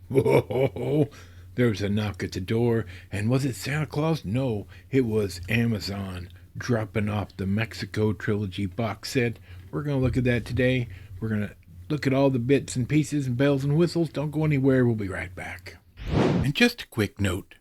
Whoa! There was a knock at the door, and was it Santa Claus? No, it was Amazon dropping off the Mexico Trilogy box set. We're going to look at that today. We're going to look at all the bits and pieces and bells and whistles. Don't go anywhere. We'll be right back. And just a quick note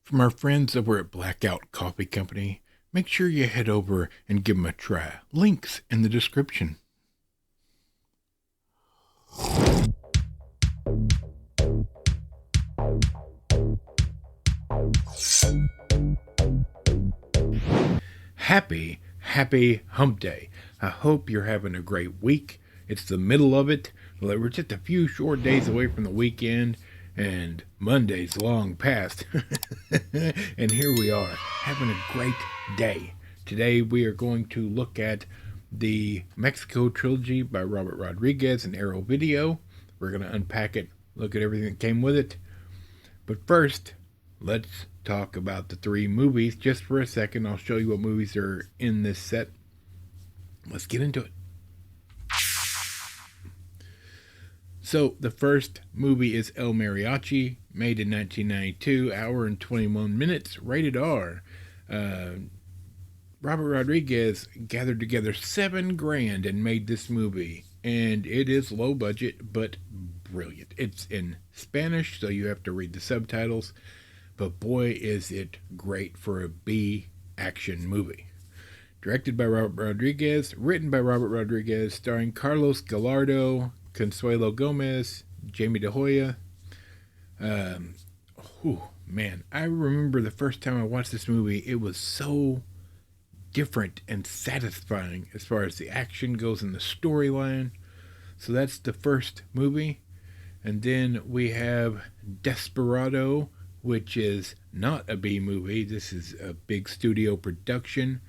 from our friends over at Blackout Coffee Company. Make sure you head over and give them a try. Links in the description. Happy Hump Day. I hope you're having a great week. It's the middle of it. We're just a few short days away from the weekend, and Monday's long past. And here we are, having a great day. Today we are going to look at the Mexico Trilogy by Robert Rodriguez and Arrow Video. We're going to unpack it, look at everything that came with it. But first, let's talk about the three movies just for a second. I'll show you what movies are in this set. Let's get into it. So the first movie is El Mariachi, made in 1992, hour and 21 minutes, rated R. Robert Rodriguez gathered together $7,000 and made this movie, and it is low budget but brilliant. It's in Spanish, so you have to read the subtitles, but boy is it great for a B action movie. Directed by Robert Rodriguez, written by Robert Rodriguez, starring Carlos Gallardo, Consuelo Gomez, Jamie De Hoya. Man, I remember the first time I watched this movie, it was so different and satisfying as far as the action goes and the storyline. So that's the first movie. And then we have Desperado, which is not a B movie. This is a big studio production,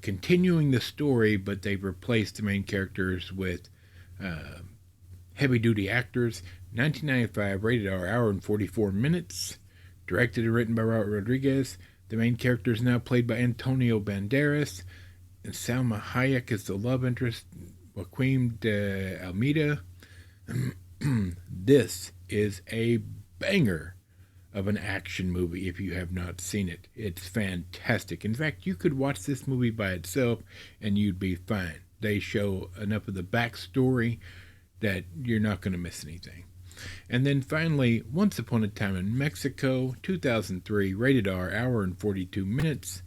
continuing the story, but they've replaced the main characters with heavy-duty actors. 1995, rated R, hour and 44 minutes. Directed and written by Robert Rodriguez. The main character is now played by Antonio Banderas, and Salma Hayek is the love interest, Joaquim de Almeida. This is a banger of an action movie if you have not seen it. It's fantastic. In fact, you could watch this movie by itself and you'd be fine. They show enough of the backstory that you're not going to miss anything. And then finally, Once Upon a Time in Mexico, 2003, rated R, hour and 42 minutes.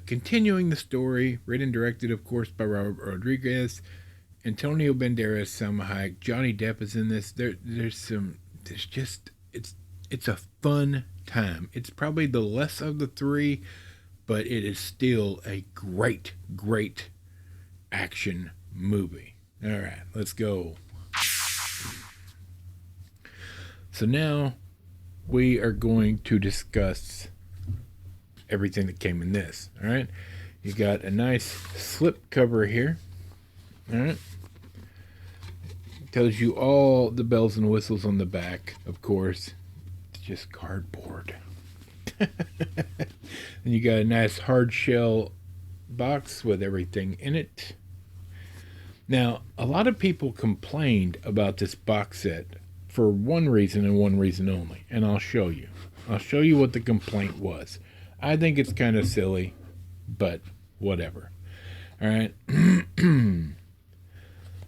Continuing the story, written and directed, of course, by Robert Rodriguez. Antonio Banderas, Salma Hayek, Johnny Depp is in this. It's a fun time. It's probably the less of the three, but it is still a great action movie. All right, let's go. So now we are going to discuss everything that came in this. All right, you got a nice slip cover here. All right, tells you all the bells and whistles on the back. Of course, it's just cardboard. And you got a nice hard shell box with everything in it. Now, a lot of people complained about this box set for one reason and one reason only, and I'll show you. I'll show you what the complaint was. I think it's kind of silly, but whatever. All right.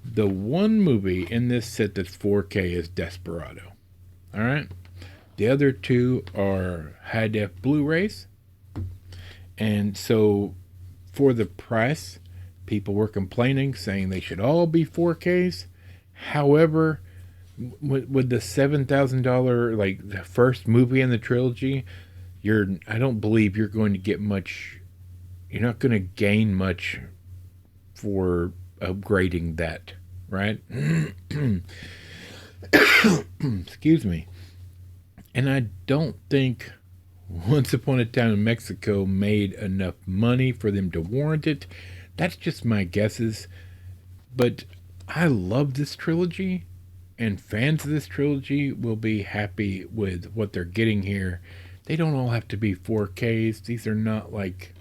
The one movie in this set that's 4K is Desperado. All right. The other two are high-def Blu-rays. And so for the price, people were complaining, saying they should all be 4Ks. However, with the $7,000, like the first movie in the trilogy, I don't believe you're going to get much. You're not going to gain much for upgrading that, right? Excuse me. And I don't think Once Upon a Time in Mexico made enough money for them to warrant it. That's just my guesses. But I love this trilogy, and fans of this trilogy will be happy with what they're getting here. They don't all have to be 4Ks. These are not like...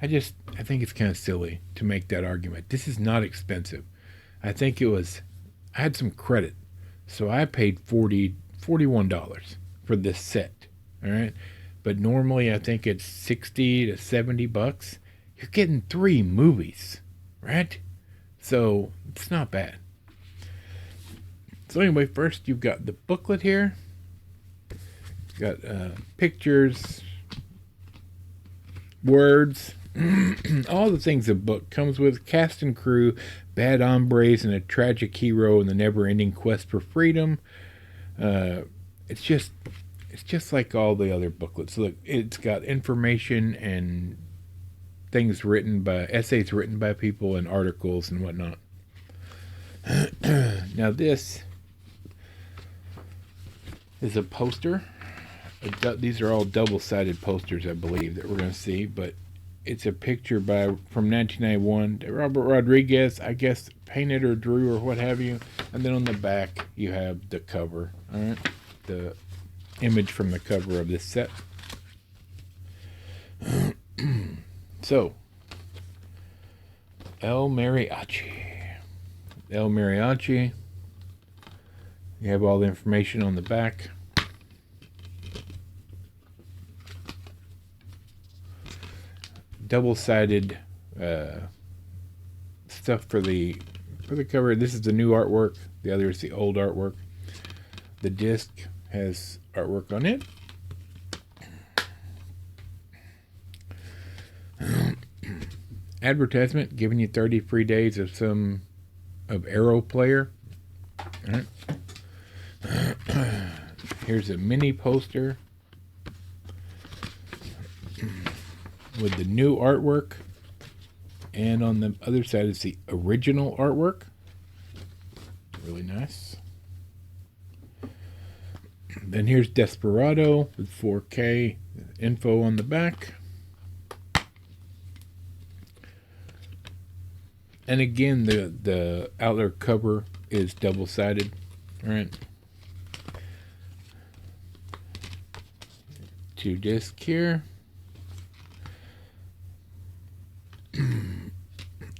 I think it's kind of silly to make that argument. This is not expensive. I think it was... I had some credit. So I paid $41 for this set. All right. But normally I think it's 60 to 70 bucks. You're getting 3 movies, right? So it's not bad. So anyway, first you've got the booklet here. You've got pictures, words, all the things a book comes with. Cast and crew, bad hombres, and a tragic hero in the never-ending quest for freedom. It's just like all the other booklets. Look, it's got information and essays written by people and articles and whatnot. Now this is a poster. These are all double-sided posters, I believe, that we're going to see, but it's a picture from 1991. Robert Rodriguez, I guess, painted or drew or what have you. And then on the back, you have the cover. All right, the image from the cover of this set. So, El Mariachi. El Mariachi. You have all the information on the back. Double-sided stuff for the cover. This is the new artwork. The other is the old artwork. The disc has artwork on it. Advertisement giving you 30 free days of Arrow Player. All right. Here's a mini poster with the new artwork, and on the other side is the original artwork. Really nice. Then here's Desperado with 4K info on the back. And again, the outer cover is double-sided. All right. 2 discs here.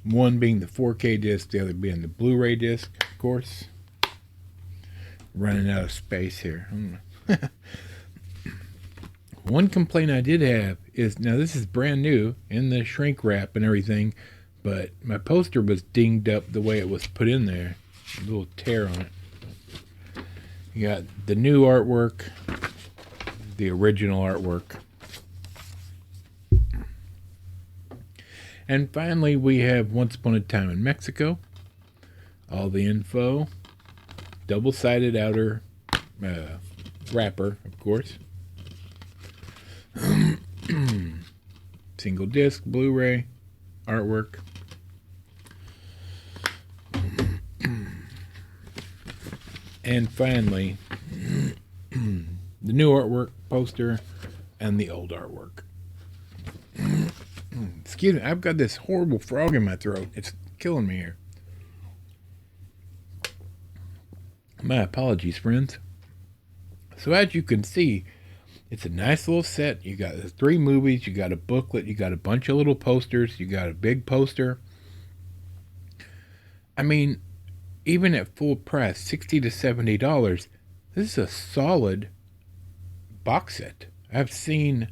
One being the 4K disc, the other being the Blu-ray disc, of course. Running out of space here. One complaint I did have is, now this is brand new in the shrink wrap and everything, but my poster was dinged up the way it was put in there. A little tear on it. You got the new artwork, the original artwork. And finally, we have Once Upon a Time in Mexico. All the info. Double-sided outer wrapper, of course. Single disc, Blu-ray, artwork. And finally, the new artwork, poster, and the old artwork. Excuse me, I've got this horrible frog in my throat. It's killing me here. My apologies, friends. So as you can see, it's a nice little set. You got 3 movies, you got a booklet, you got a bunch of little posters, you got a big poster. I mean, even at full price, $60 to $70, this is a solid box set. I've seen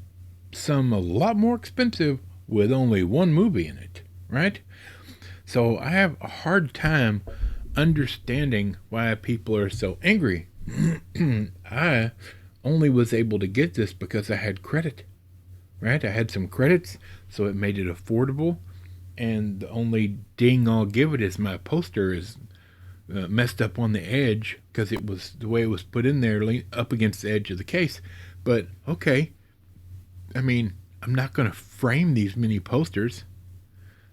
some a lot more expensive with only 1 movie in it, right? So I have a hard time understanding why people are so angry. I only was able to get this because I had credit, right? I had some credits, so it made it affordable. And the only ding I'll give it is my poster is messed up on the edge because it was the way it was put in there, up against the edge of the case. But okay, I mean, I'm not going to frame these mini posters.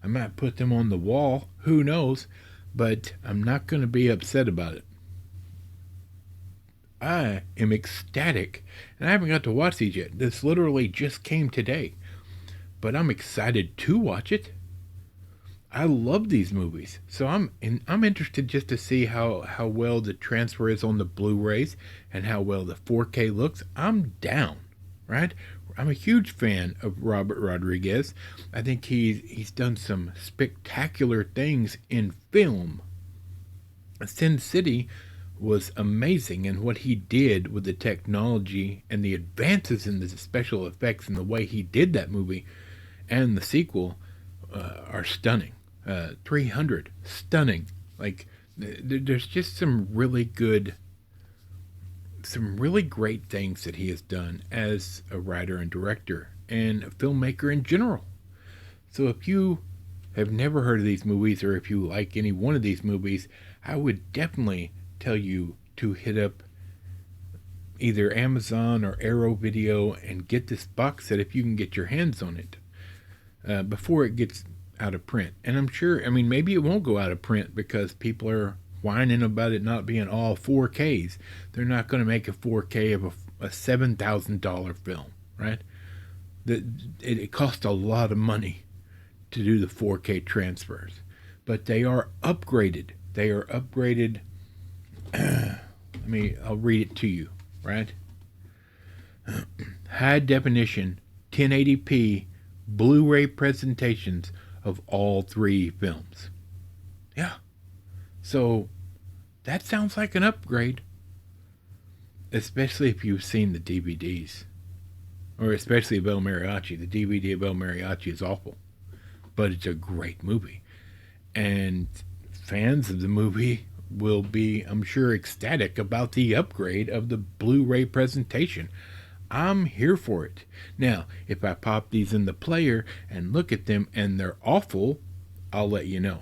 I might put them on the wall, who knows, but I'm not going to be upset about it. I am ecstatic, and I haven't got to watch these yet. This literally just came today, but I'm excited to watch it. I love these movies, so I'm interested just to see how well the transfer is on the Blu-rays and how well the 4K looks. I'm down, right? I'm a huge fan of Robert Rodriguez. I think he's done some spectacular things in film. Sin City was amazing, and what he did with the technology and the advances in the special effects and the way he did that movie and the sequel are stunning. 300, stunning. Like, there's just some really good, some really great things that he has done as a writer and director and a filmmaker in general. So if you have never heard of these movies, or if you like any one of these movies, I would definitely tell you to hit up either Amazon or Arrow Video and get this box set if you can get your hands on it before it gets out of print. And I'm sure, I mean, maybe it won't go out of print because people are whining about it not being all 4Ks. They're not going to make a 4K of a $7,000 film, right? It costs a lot of money to do the 4K transfers, but they are upgraded. They are upgraded. I'll read it to you, right? High definition 1080p Blu-ray presentations of all three films. Yeah. So that sounds like an upgrade, especially if you've seen the DVDs, or especially of El Mariachi. The DVD of El Mariachi is awful, but it's a great movie. And fans of the movie will be, I'm sure, ecstatic about the upgrade of the Blu-ray presentation. I'm here for it. Now, if I pop these in the player and look at them and they're awful, I'll let you know.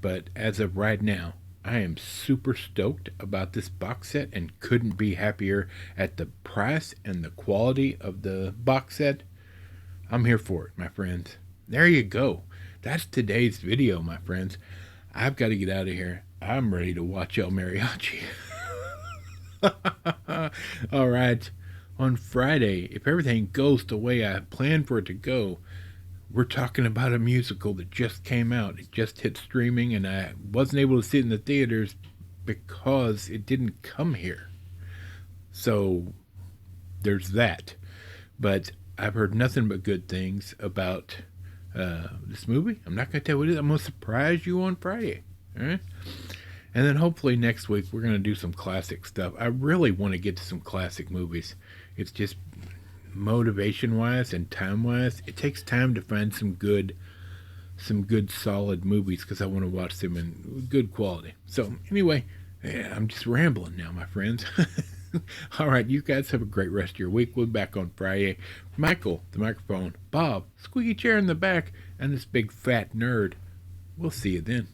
But as of right now, I am super stoked about this box set and couldn't be happier at the price and the quality of the box set. I'm here for it, my friends. There you go. That's today's video, my friends. I've got to get out of here. I'm ready to watch El Mariachi. All right. On Friday, if everything goes the way I planned for it to go, we're talking about a musical that just came out. It just hit streaming, and I wasn't able to see it in the theaters because it didn't come here. So there's that. But I've heard nothing but good things about this movie. I'm not going to tell you what it is. I'm going to surprise you on Friday. All right? And then hopefully next week we're going to do some classic stuff. I really want to get to some classic movies. It's just motivation-wise and time-wise, it takes time to find some good solid movies because I want to watch them in good quality. So anyway, I'm just rambling now, my friends. All right, you guys have a great rest of your week. We'll be back on Friday. Michael, the microphone, Bob, squeaky chair in the back, and this big fat nerd. We'll see you then.